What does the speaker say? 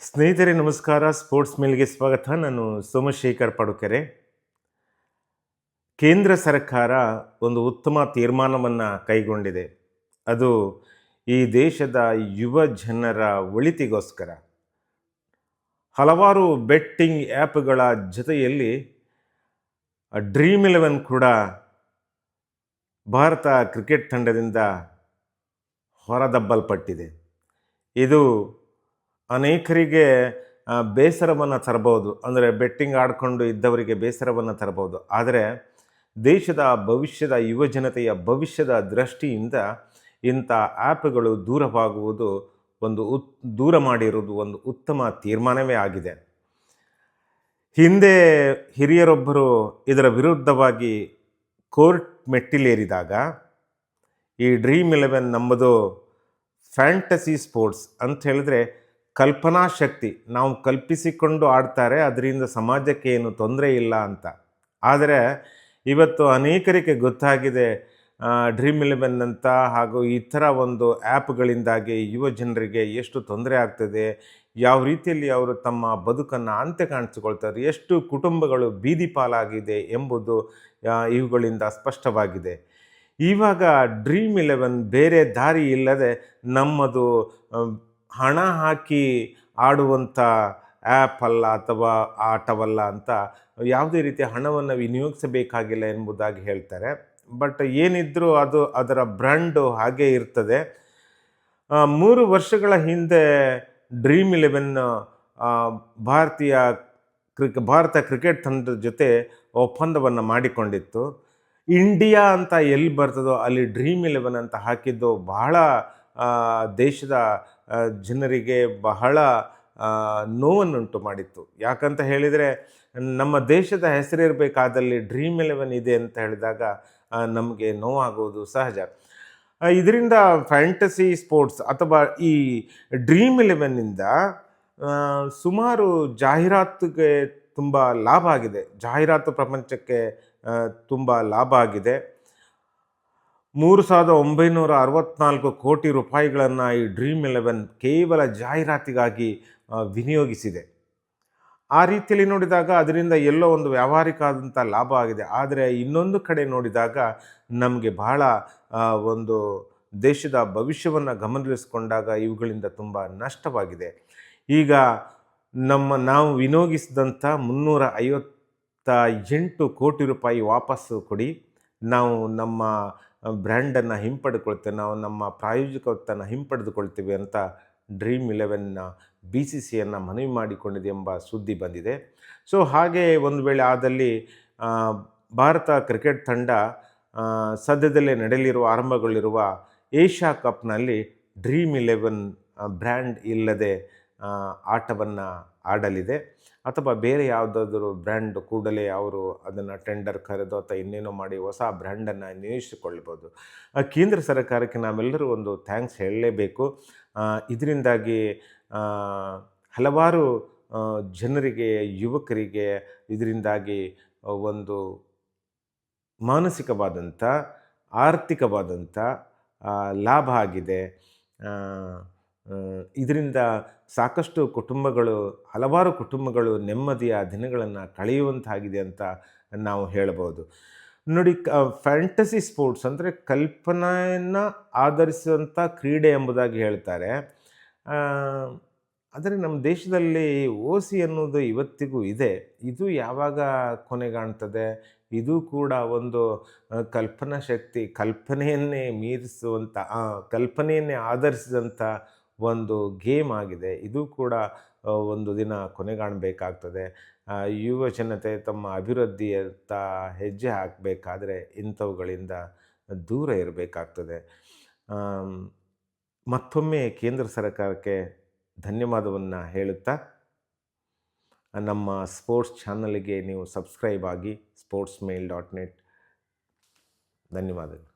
ಸ್ನೇಹಿತರೆ ನಮಸ್ಕಾರ. ಸ್ಪೋರ್ಟ್ಸ್ ಮೇಲ್ಗೆ ಸ್ವಾಗತ. ನಾನು ಸೋಮಶೇಖರ್ ಪಡುಕೆರೆ. ಕೇಂದ್ರ ಸರ್ಕಾರ ಒಂದು ಉತ್ತಮ ತೀರ್ಮಾನವನ್ನು ಕೈಗೊಂಡಿದೆ. ಅದು ಈ ದೇಶದ ಯುವ ಜನರ ಒಳಿತಿಗೋಸ್ಕರ. ಹಲವಾರು ಬೆಟ್ಟಿಂಗ್ ಆ್ಯಪ್ಗಳ ಜೊತೆಯಲ್ಲಿ ಡ್ರೀಮ್11 ಕೂಡ ಭಾರತ ಕ್ರಿಕೆಟ್ ತಂಡದಿಂದ ಹೊರದಬ್ಬಲ್ಪಟ್ಟಿದೆ. ಇದು ಅನೇಕರಿಗೆ ಬೇಸರವನ್ನು ತರಬಹುದು. ಅಂದರೆ ಬೆಟ್ಟಿಂಗ್ ಆಡಿಕೊಂಡು ಇದ್ದವರಿಗೆ ಬೇಸರವನ್ನು ತರಬಹುದು. ಆದರೆ ದೇಶದ ಭವಿಷ್ಯದ ಯುವ ಜನತೆಯ ಭವಿಷ್ಯದ ದೃಷ್ಟಿಯಿಂದ ಇಂಥ ಆ್ಯಪ್ಗಳು ದೂರವಾಗುವುದು ದೂರ ಮಾಡಿರುವುದು ಒಂದು ಉತ್ತಮ ತೀರ್ಮಾನವೇ ಆಗಿದೆ. ಹಿಂದೆ ಹಿರಿಯರೊಬ್ಬರು ಇದರ ವಿರುದ್ಧವಾಗಿ ಕೋರ್ಟ್ ಮೆಟ್ಟಿಲೇರಿದಾಗ ಈ ಡ್ರೀಮ್11 ನಂಬುದು ಫ್ಯಾಂಟಸಿ ಸ್ಪೋರ್ಟ್ಸ್ ಅಂತ ಹೇಳಿದ್ರೆ ಕಲ್ಪನಾ ಶಕ್ತಿ, ನಾವು ಕಲ್ಪಿಸಿಕೊಂಡು ಆಡ್ತಾರೆ, ಅದರಿಂದ ಸಮಾಜಕ್ಕೆ ಏನು ತೊಂದರೆ ಇಲ್ಲ ಅಂತ. ಆದರೆ ಇವತ್ತು ಅನೇಕರಿಗೆ ಗೊತ್ತಾಗಿದೆ ಡ್ರೀಮ್11 ಅಂತ ಹಾಗೂ ಈ ಥರ ಒಂದು ಆ್ಯಪ್ಗಳಿಂದಾಗಿ ಯುವ ಜನರಿಗೆ ಎಷ್ಟು ತೊಂದರೆ ಆಗ್ತದೆ, ಯಾವ ರೀತಿಯಲ್ಲಿ ಅವರು ತಮ್ಮ ಬದುಕನ್ನು ಅಂತ್ಯ ಕಾಣಿಸಿಕೊಳ್ತಾರೆ, ಎಷ್ಟು ಕುಟುಂಬಗಳು ಬೀದಿ ಪಾಲಾಗಿದೆ ಎಂಬುದು ಇವುಗಳಿಂದ ಸ್ಪಷ್ಟವಾಗಿದೆ. ಇವಾಗ ಡ್ರೀಮ್11 ಬೇರೆ ದಾರಿ ಇಲ್ಲದೆ ನಮ್ಮದು ಹಣ ಹಾಕಿ ಆಡುವಂಥ ಆ್ಯಪ್ ಅಲ್ಲ ಅಥವಾ ಆಟವಲ್ಲ ಅಂತ ಯಾವುದೇ ರೀತಿಯ ಹಣವನ್ನು ವಿನಿಯೋಗಿಸಬೇಕಾಗಿಲ್ಲ ಎಂಬುದಾಗಿ ಹೇಳ್ತಾರೆ. ಬಟ್ ಏನಿದ್ರೂ ಅದರ ಬ್ರ್ಯಾಂಡು ಹಾಗೇ ಇರ್ತದೆ. 3 ವರ್ಷಗಳ ಹಿಂದೆ ಡ್ರೀಮ್11 ಭಾರತ ಕ್ರಿಕೆಟ್ ತಂಡದ ಜೊತೆ ಒಪ್ಪಂದವನ್ನು ಮಾಡಿಕೊಂಡಿತ್ತು. ಇಂಡಿಯಾ ಅಂತ ಎಲ್ಲಿ ಬರ್ತದೋ ಅಲ್ಲಿ ಡ್ರೀಮ್11 ಅಂತ ಹಾಕಿದ್ದು ಬಹಳ ದೇಶದ ಜನರಿಗೆ ಬಹಳ ನೋವನ್ನುಂಟು ಮಾಡಿತ್ತು. ಯಾಕಂತ ಹೇಳಿದರೆ ನಮ್ಮ ದೇಶದ ಹೆಸರಿರಬೇಕಾದಲ್ಲಿ ಡ್ರೀಮ್11 ಇದೆ ಅಂತ ಹೇಳಿದಾಗ ನಮಗೆ ನೋವಾಗುವುದು ಸಹಜ. ಇದರಿಂದ ಫ್ಯಾಂಟಸಿ ಸ್ಪೋರ್ಟ್ಸ್ ಅಥವಾ ಈ ಡ್ರೀಮ್11ನಿಂದ ಸುಮಾರು ಜಾಹೀರಾತಿಗೆ ತುಂಬ ಲಾಭ ಆಗಿದೆ. ಜಾಹೀರಾತು ಪ್ರಪಂಚಕ್ಕೆ ತುಂಬ ಲಾಭ ಆಗಿದೆ. 3,964 ಕೋಟಿ ರೂಪಾಯಿಗಳನ್ನು ಈ ಡ್ರೀಮ್11 ಕೇವಲ ಜಾಹೀರಾತಿಗಾಗಿ ವಿನಿಯೋಗಿಸಿದೆ. ಆ ರೀತಿಯಲ್ಲಿ ನೋಡಿದಾಗ ಅದರಿಂದ ಎಲ್ಲೋ ಒಂದು ವ್ಯಾವಹಾರಿಕ ಆದಂಥ ಲಾಭ ಆಗಿದೆ. ಆದರೆ ಇನ್ನೊಂದು ಕಡೆ ನೋಡಿದಾಗ ನಮಗೆ ಬಹಳ ಒಂದು ದೇಶದ ಭವಿಷ್ಯವನ್ನು ಗಮನಿಸಿಕೊಂಡಾಗ ಇವುಗಳಿಂದ ತುಂಬ ನಷ್ಟವಾಗಿದೆ. ಈಗ ನಾವು ವಿನಿಯೋಗಿಸಿದಂಥ 358 ಕೋಟಿ ರೂಪಾಯಿ ವಾಪಸ್ಸು ಕೊಡಿ, ನಾವು ನಮ್ಮ ಬ್ರ್ಯಾಂಡನ್ನು ಹಿಂಪಡೆದುಕೊಳ್ತೇವೆ, ನಾವು ನಮ್ಮ ಪ್ರಾಯೋಜಕತ್ವವನ್ನು ಹಿಂಪಡೆದುಕೊಳ್ತೀವಿ ಅಂತ ಡ್ರೀಮ್11 BCCIಯನ್ನು ಮನವಿ ಮಾಡಿಕೊಂಡಿದೆ ಎಂಬ ಸುದ್ದಿ ಬಂದಿದೆ. ಸೊ ಹಾಗೆ ಒಂದು ವೇಳೆ ಆದಲ್ಲಿ ಭಾರತ ಕ್ರಿಕೆಟ್ ತಂಡ ಸದ್ಯದಲ್ಲೇ ಆರಂಭಗೊಳ್ಳಿರುವ ಏಷ್ಯಾ ಕಪ್ನಲ್ಲಿ ಡ್ರೀಮ್11 ಬ್ರ್ಯಾಂಡ್ ಇಲ್ಲದೆ ಆಟವನ್ನು ಆಡಲಿದೆ. ಅಥವಾ ಬೇರೆ ಯಾವುದಾದ್ರೂ ಬ್ರ್ಯಾಂಡ್ ಕೂಡಲೇ ಅವರು ಅದನ್ನು ಟೆಂಡರ್ ಕರೆದು ಅಥವಾ ಇನ್ನೇನೋ ಮಾಡಿ ಹೊಸ ಬ್ರ್ಯಾಂಡನ್ನು ನಿಯೋಜಿಸಿಕೊಳ್ಳಬಹುದು. ಕೇಂದ್ರ ಸರ್ಕಾರಕ್ಕೆ ನಾವೆಲ್ಲರೂ ಒಂದು ಥ್ಯಾಂಕ್ಸ್ ಹೇಳಲೇಬೇಕು. ಇದರಿಂದಾಗಿ ಹಲವಾರು ಜನರಿಗೆ, ಯುವಕರಿಗೆ ಇದರಿಂದಾಗಿ ಒಂದು ಮಾನಸಿಕವಾದಂಥ, ಆರ್ಥಿಕವಾದಂಥ ಲಾಭ ಆಗಿದೆ. ಇದರಿಂದ ಸಾಕಷ್ಟು ಹಲವಾರು ಕುಟುಂಬಗಳು ನೆಮ್ಮದಿಯ ದಿನಗಳನ್ನು ಕಳೆಯುವಂತಾಗಿದೆ ಅಂತ ನಾವು ಹೇಳಬಹುದು. ನೋಡಿ, ಫ್ಯಾಂಟಸಿ ಸ್ಪೋರ್ಟ್ಸ್ ಅಂದರೆ ಕಲ್ಪನೆಯನ್ನು ಆಧರಿಸುವಂಥ ಕ್ರೀಡೆ ಎಂಬುದಾಗಿ ಹೇಳ್ತಾರೆ. ಆದರೆ ನಮ್ಮ ದೇಶದಲ್ಲಿ ಓಸಿ ಅನ್ನೋದು ಇವತ್ತಿಗೂ ಇದೆ. ಇದು ಯಾವಾಗ ಕೊನೆಗಾಣ್ತದೆ? ಇದು ಕೂಡ ಒಂದು ಕಲ್ಪನಾ ಶಕ್ತಿ, ಕಲ್ಪನೆಯನ್ನೇ ಮೀರಿಸುವಂಥ, ಕಲ್ಪನೆಯನ್ನೇ ಆಧರಿಸಿದಂಥ ಒಂದು ಗೇಮ್ ಆಗಿದೆ. ಇದು ಕೂಡ ಒಂದು ದಿನ ಕೊನೆಗಾಣಬೇಕಾಗ್ತದೆ. ಯುವ ಜನತೆ ತಮ್ಮ ಅಭಿವೃದ್ಧಿಯತ್ತ ಹೆಜ್ಜೆ ಹಾಕಬೇಕಾದ್ರೆ ಇಂಥವುಗಳಿಂದ ದೂರ ಇರಬೇಕಾಗ್ತದೆ. ಮತ್ತೊಮ್ಮೆ ಕೇಂದ್ರ ಸರ್ಕಾರಕ್ಕೆ ಧನ್ಯವಾದವನ್ನು ಹೇಳುತ್ತಾ, ನಮ್ಮ ಸ್ಪೋರ್ಟ್ಸ್ ಚಾನಲ್ಗೆ ನೀವು ಸಬ್ಸ್ಕ್ರೈಬ್ ಆಗಿ sportsmail.net. ಧನ್ಯವಾದಗಳು.